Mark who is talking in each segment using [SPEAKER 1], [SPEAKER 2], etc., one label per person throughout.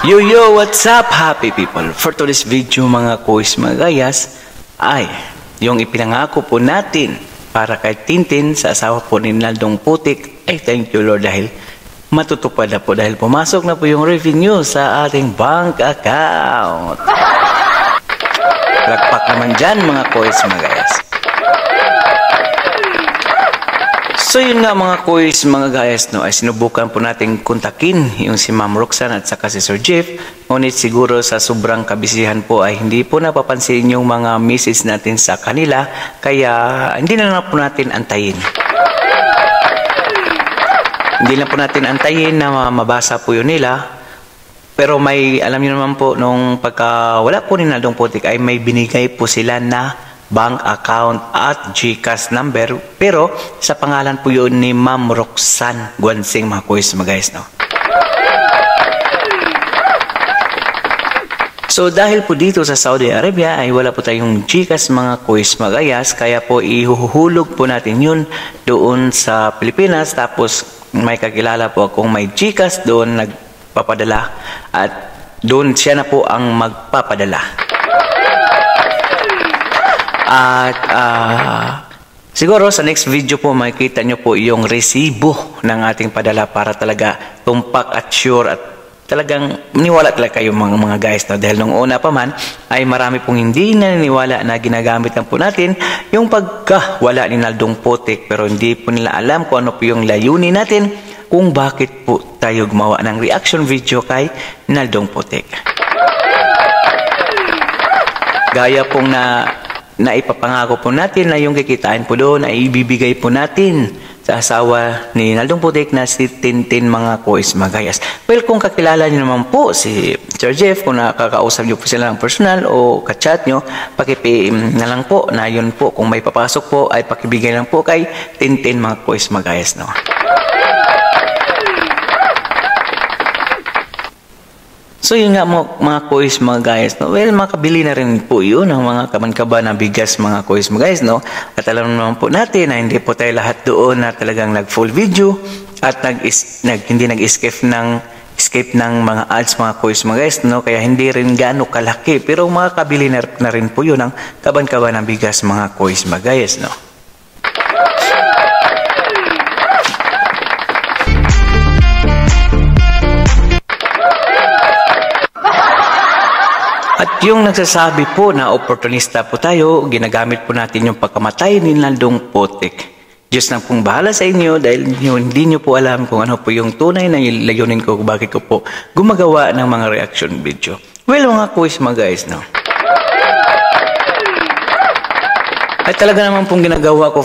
[SPEAKER 1] Yo, what's up happy people? For today's video mga kuis mga gayas ay yung ipinangako po natin para kay Tintin sa asawa po ni Naldong Putik ay thank you Lord dahil matutupad na po dahil pumasok na po yung revenue sa ating bank account. Lakpak naman dyan mga kuis mga gayas. So yun nga mga kuis, mga guys, no, ay sinubukan po nating kontakin yung si Ma'am Roxanne at saka si Sir Jeff. Ngunit siguro sa sobrang kabisihan po ay hindi po napapansin yung mga message natin sa kanila. Kaya hindi na lang po natin antayin. Hindi na po natin antayin na mabasa po yun nila. Pero may, alam niyo naman po, nung pagka wala po ni Naldong Putik ay may binigay po sila na bank account at GCash number, pero sa pangalan po yun ni Ma'am Roxanne Guansing mga kuis mga guys, no? So dahil po dito sa Saudi Arabia ay wala po tayong GCash mga kuis mga guys, kaya po ihuhulog po natin yun doon sa Pilipinas, tapos may kakilala po akong may GCash doon nagpapadala at doon siya na po ang magpapadala. At siguro sa next video po makikita nyo po yung resibo ng ating padala para talaga tumpak at sure at talagang maniwala talaga kayo mga guys, no? Dahil nung una pa man ay marami pong hindi naniniwala na ginagamit lang po natin yung pagkawala ni Naldong Putik, pero hindi po nila alam kung ano po yung layunin natin kung bakit po tayo gumawa ng reaction video kay Naldong Putik. Gaya pong na ipapangako po natin na yung kikitain po doon ay ibibigay po natin sa asawa ni Naldong Putik na si Tintin mga kuis mga gayas. Well, kung kakilala niyo naman po si Sir Jeff, kung nakakausap niyo po sila ng personal o kachat niyo, paki-PM na lang po na yun po, kung may papasok po ay pakibigay lang po kay Tintin mga kuis mga gayas, no? So yun nga mga kuis mga guys, no? Well, makabili na rin po yun ng mga kaman-kaba na bigas mga kuis mga guys, no? At alam naman po natin na hindi po tayo lahat doon na talagang nag-full video at hindi nag-escape ng mga ads mga kuis mga guys, no? Kaya hindi rin gaano kalaki, pero makakabili na rin po yun ng kaban-kaba na bigas mga kuis mga guys, no? At yung nagsasabi po na oportunista po tayo, ginagamit po natin yung pagkamatay ni Naldong Putik. Diyos na pong bahala sa inyo dahil hindi nyo po alam kung ano po yung tunay na layunin ko, bakit ko po gumagawa ng mga reaction video. Well, mga kuis mga guys, no? At talaga naman pong ginagawa ko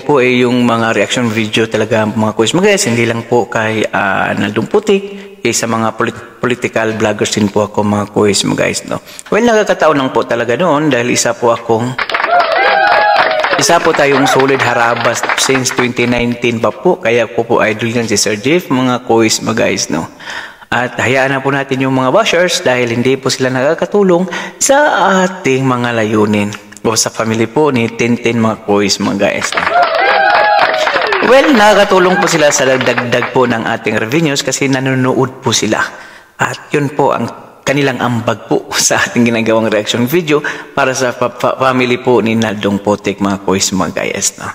[SPEAKER 1] po yung mga reaction video talaga mga kuis mga guys, hindi lang po kay Naldong Putik, sa mga political vloggers din po ako mga kuis mga guys, no? Well, nagkakataon lang po talaga noon dahil isa po tayong solid harabas since 2019 pa po, kaya po idol yan si Sir Jeff mga kuis mga guys, no? At hayaan na po natin yung mga bashers dahil hindi po sila nakakatulong sa ating mga layunin o sa family po ni Tintin mga kuis mga guys, no? Well, nakakatulong po sila sa dagdag po ng ating revenues kasi nanonood po sila. At yun po ang kanilang ambag po sa ating ginagawang reaction video para sa family po ni Naldong Putik mga kuis mga guys, no?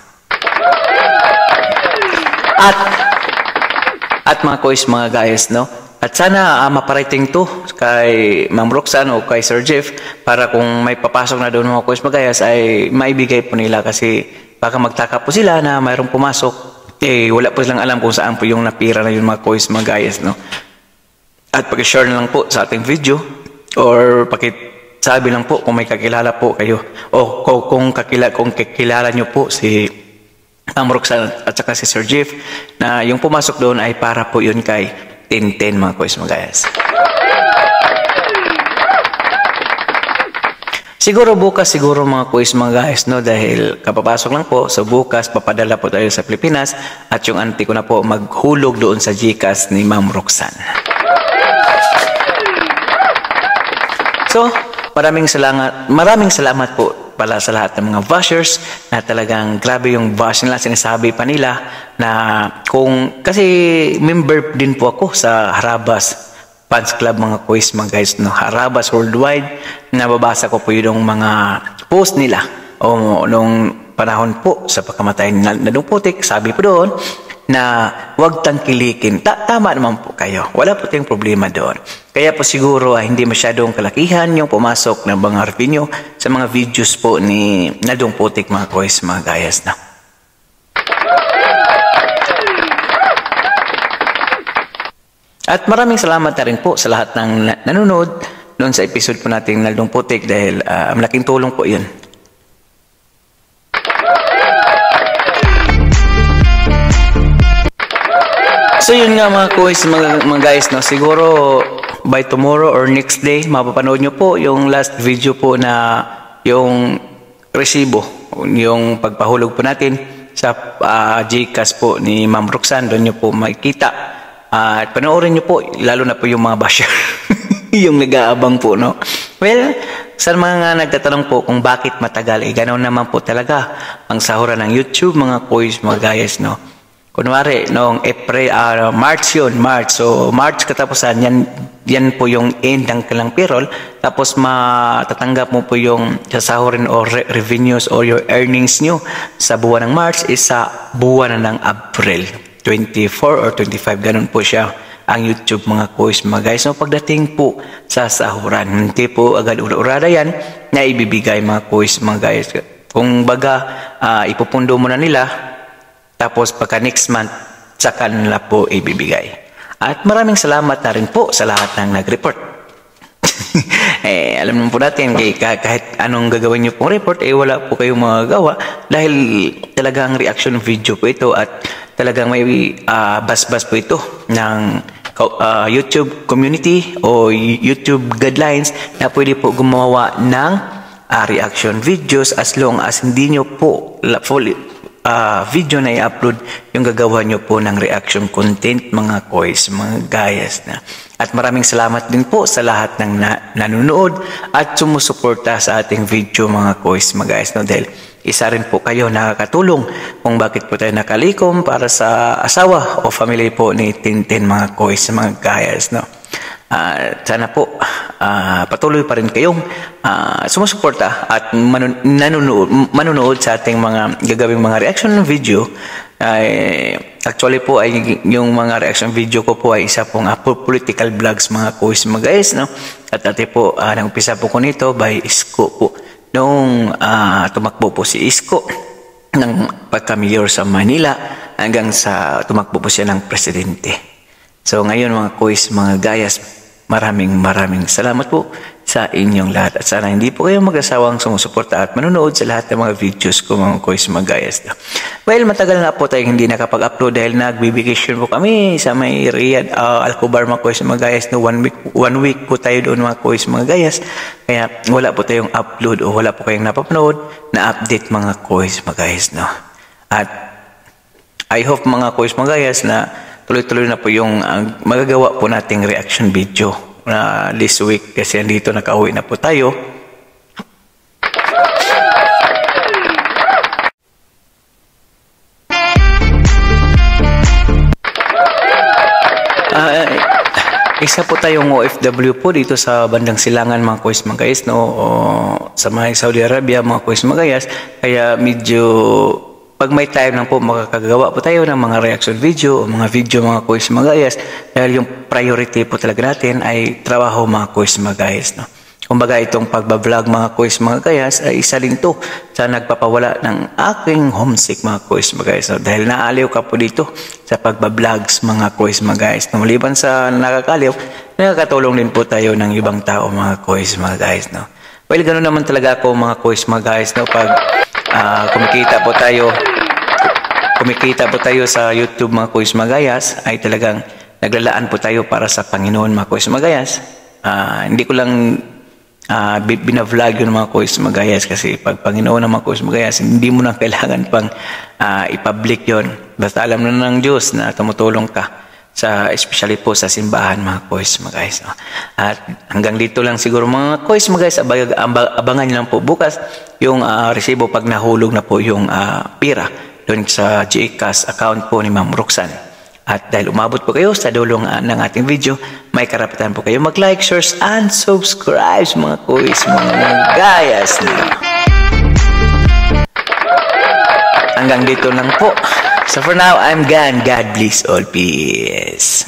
[SPEAKER 1] At mga kuis mga guys, no? At sana maparating to kay Ma'am Roxanne o kay Sir Jeff para kung may papasok na doon mga kuis mga guys ay maibigay po nila, kasi baka magtaka po sila na mayroong pumasok, wala po silang alam kung saan po yung napira na yung mga kuis mga guys, no? At pag-share na lang po sa ating video or sabi lang po kung may kakilala po kayo o kung kakilala nyo po si Ma'am Roxanne at saka si Sir Jeff na yung pumasok doon ay para po yun kay Tintin mga kuis mga guys. Siguro bukas mga kuis mga guys, no? Dahil kapapasok lang po, so bukas papadala po tayo sa Pilipinas at yung auntie ko na po maghulog doon sa GCash ni Ma'am Roxanne. So, maraming salamat po pala sa lahat ng mga bashers na talagang grabe yung bash nila, sinasabi pa nila na kasi member din po ako sa Harabas fans club mga quiz mga guys, no, Harabas Worldwide. Nababasa ko po yung mga post nila o nung panahon po sa pagkamatay ni Nandong Putik. Sabi po doon na huwag tangkilikin. Tama naman po kayo. Wala po tayong problema doon. Kaya po siguro hindi masyadong kalakihan yung pumasok ng mga revenue sa mga videos po ni Nandong Putik mga quiz mga guys, no. At maraming salamat na rin po sa lahat ng nanonood doon sa episode po natin Nandong Putik dahil malaking tulong po yun. So yun nga mga quiz mga guys, no, siguro by tomorrow or next day mapapanood nyo po yung last video po na yung resibo, yung pagpahulog po natin sa GCash po ni Ma'am Roxanne. Doon nyo po makikita. At panoorin nyo po, lalo na po yung mga basher, yung nag-aabang po, no? Well, sa mga nagtatanong po kung bakit matagal, ganoon naman po talaga ang sahuran ng YouTube, mga quiz, mga guys, no? Kunwari, noong March yun, March. So, March katapusan, yan po yung end ng kailang payroll. Tapos, matatanggap mo po yung sasahurin o revenues or your earnings nyo sa buwan ng March is sa buwan na ng April. 24 or 25, ganun po siya ang YouTube mga quiz mga guys. So pagdating po sa sahuran, hindi po agad urada yan na ibibigay mga quiz mga guys. Kung baga ipupundo mo na nila, tapos pagka next month saka nila po ibibigay. At maraming salamat na rin po sa lahat ng nag-report. Alam naman po natin kahit anong gagawin nyo pong report, wala po kayong magagawa dahil talagang reaction video po ito at talagang may bas-bas po ito ng YouTube community o YouTube guidelines na pwede po gumawa ng reaction videos as long as hindi nyo po full video na i-upload yung gagawa nyo po ng reaction content mga quiz, mga guys na. At maraming salamat din po sa lahat ng nanonood at sumusuporta sa ating video mga quiz mga guys, no, dahil isa rin po kayo nakakatulong kung bakit po tayo nakalikom para sa asawa o family po ni Tintin mga quiz mga guys, no. Sana po patuloy pa rin kayong sumusuporta at manonood sa ating mga gagawing mga reaction video. Actually po ay yung mga reaction video ko po ay isa pong political vlogs mga quiz mga guys, no. At dati po nag-umpisa po ko nito by Isko po noong tumakbo po si Isko ng pagka-mayor sa Manila hanggang sa tumakbo po siya ng presidente. So ngayon mga quiz mga gayas, maraming salamat po sa inyong lahat at sana hindi po kayo mag-asawang sumusuporta at manonood sa lahat ng mga videos ko mga quiz mga gayas. Well, matagal na po tayong hindi nakapag-upload dahil nag-vacation po kami sa may Riyadh, Alcobar mga quiz mga gayas, no. One week po tayo doon mga quiz mga gayas, kaya wala po tayong upload o wala po kayong napapanood na update mga quiz mga gayas, no. At I hope mga quiz mga gayas na tuloy-tuloy na po yung magagawa po nating reaction video na this week kasi andito nakauwi na po tayo. Isa po tayong OFW po dito sa bandang Silangan mga quiz mga guys, no, o sa mga Saudi Arabia mga quiz mga guys, kaya medyo pag may time lang po makakagawa po tayo ng mga reaction video o mga video mga quiz mga guys dahil yung priority po talaga natin ay trabaho mga quiz mga guys, no. Kumbaga itong pagbablog mga quiz mga guys ay isa din to sa nagpapawala ng aking homesick mga quiz mga guys, no? Dahil naaliw ka po dito sa pagbablogs mga quiz mga guys, no? Maliban sa nakakaliw, nakakatulong din po tayo ng ibang tao mga quiz mga guys, no. Well, ganoon naman talaga ako mga quiz mga guys, no, pag kumikita po tayo sa YouTube mga quiz mga guys ay talagang naglalaan po tayo para sa Panginoon mga quiz mga guys. Hindi ko lang binavlog yun mga quiz mga guys kasi pag Panginoon ng mga quiz mga guys hindi mo na kailangan pang i-public yun, basta alam na ng Diyos na tumutulong ka sa especially po sa simbahan mga quiz mga guys, no? At hanggang dito lang siguro mga quiz mga guys, abangan nyo lang po bukas yung resibo pag nahulog na po yung pira doon sa GCash account po ni Ma'am Roxanne. At dahil umabot po kayo sa dulo ng ating video, may karapatan po kayo mag-like, share, and subscribe mga kuis, mga gayas na. Hanggang dito lang po. So for now, I'm gone. God bless all. Peace.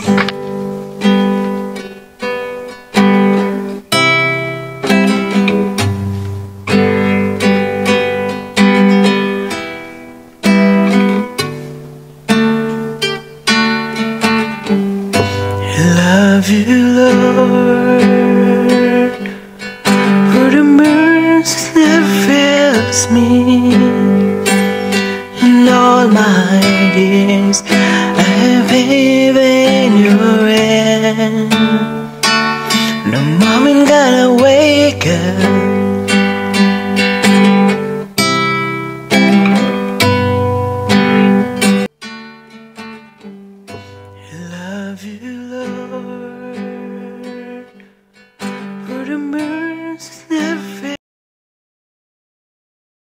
[SPEAKER 1] Love you, Lord, for the mercy that fills me. In all my days, I've been in your hand. The moment gonna wake up. Love you, Lord, for the mercy